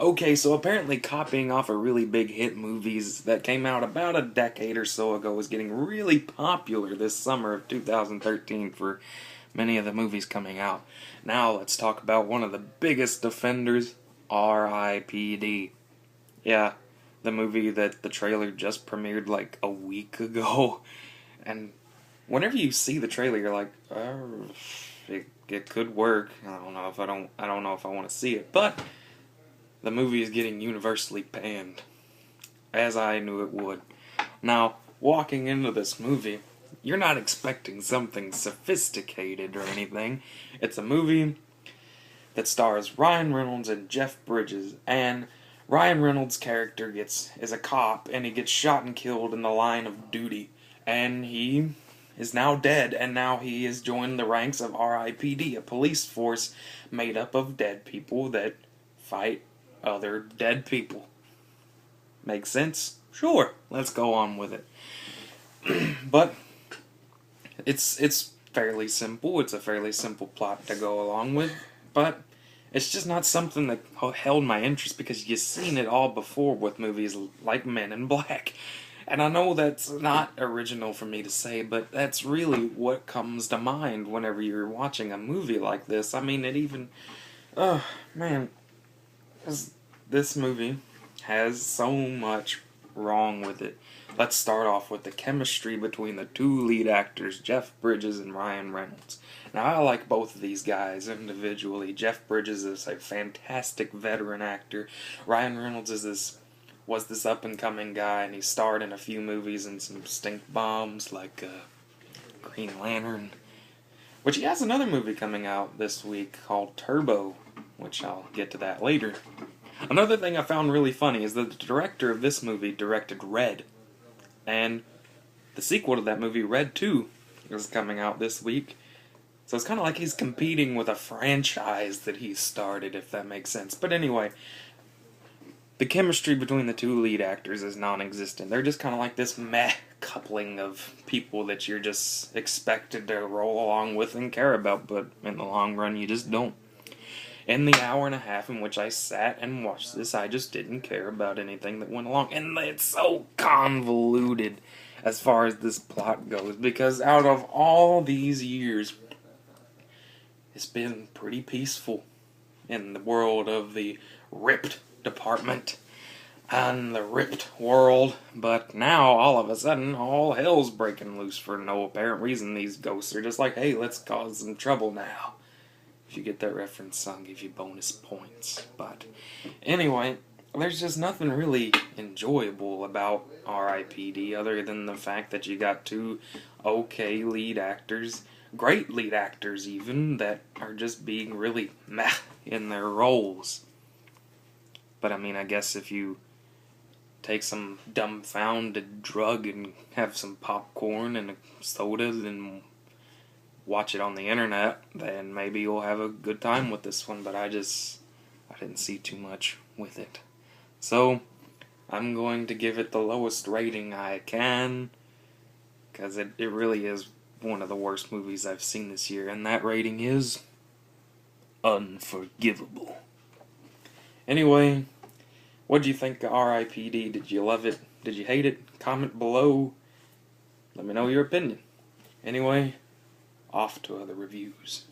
Okay, so apparently copying off of really big hit movies that came out about a decade or so ago is getting really popular this summer of 2013 for many of the movies coming out. Now let's talk about one of the biggest offenders, R.I.P.D. Yeah, the movie that the trailer just premiered like a week ago. And whenever you see the trailer, you're like, it could work. I don't know if I want to see it, but the movie is getting universally panned, as I knew it would. Now, walking into this movie, you're not expecting something sophisticated or anything. It's a movie that stars Ryan Reynolds and Jeff Bridges, and Ryan Reynolds' character is a cop, and he gets shot and killed in the line of duty, and he is now dead, and now he has joined the ranks of R.I.P.D, a police force made up of dead people that fight other dead people. Make sense? Sure, let's go on with it. But it's fairly simple. It's a fairly simple plot to go along with, but it's just not something that held my interest because you've seen it all before with movies like Men in Black. And I know that's not original for me to say, but that's really what comes to mind whenever you're watching a movie like this. I mean, it even... Oh, man. This movie has so much wrong with it. Let's start off with the chemistry between the two lead actors, Jeff Bridges and Ryan Reynolds. Now, I like both of these guys individually. Jeff Bridges is a fantastic veteran actor. Ryan Reynolds was this up-and-coming guy, and he starred in a few movies and some stink bombs like Green Lantern. Which he has another movie coming out this week called Turbo, which I'll get to that later. Another thing I found really funny is that the director of this movie directed R.I.P.D, and the sequel to that movie, R.I.P.D 2, is coming out this week. So it's kind of like he's competing with a franchise that he started, if that makes sense. But anyway, the chemistry between the two lead actors is non-existent. They're just kind of like this meh coupling of people that you're just expected to roll along with and care about, but in the long run, you just don't. In the hour and a half in which I sat and watched this, I just didn't care about anything that went along. And it's so convoluted as far as this plot goes, because out of all these years, it's been pretty peaceful in the world of the R.I.P.D department and the R.I.P.D world. But now, all of a sudden, all hell's breaking loose for no apparent reason. These ghosts are just like, hey, let's cause some trouble now. If you get that reference, I'll give you bonus points. But anyway, there's just nothing really enjoyable about R.I.P.D. other than the fact that you got two okay lead actors, great lead actors even, that are just being really meh in their roles. But I mean, I guess if you take some dumbfounded drug and have some popcorn and a soda and watch it on the internet, then maybe you'll have a good time with this one, but I didn't see too much with it. So, I'm going to give it the lowest rating I can, because it really is one of the worst movies I've seen this year, and that rating is unforgivable. Anyway, what do you think of R.I.P.D? Did you love it? Did you hate it? Comment below. Let me know your opinion. Anyway, off to other reviews.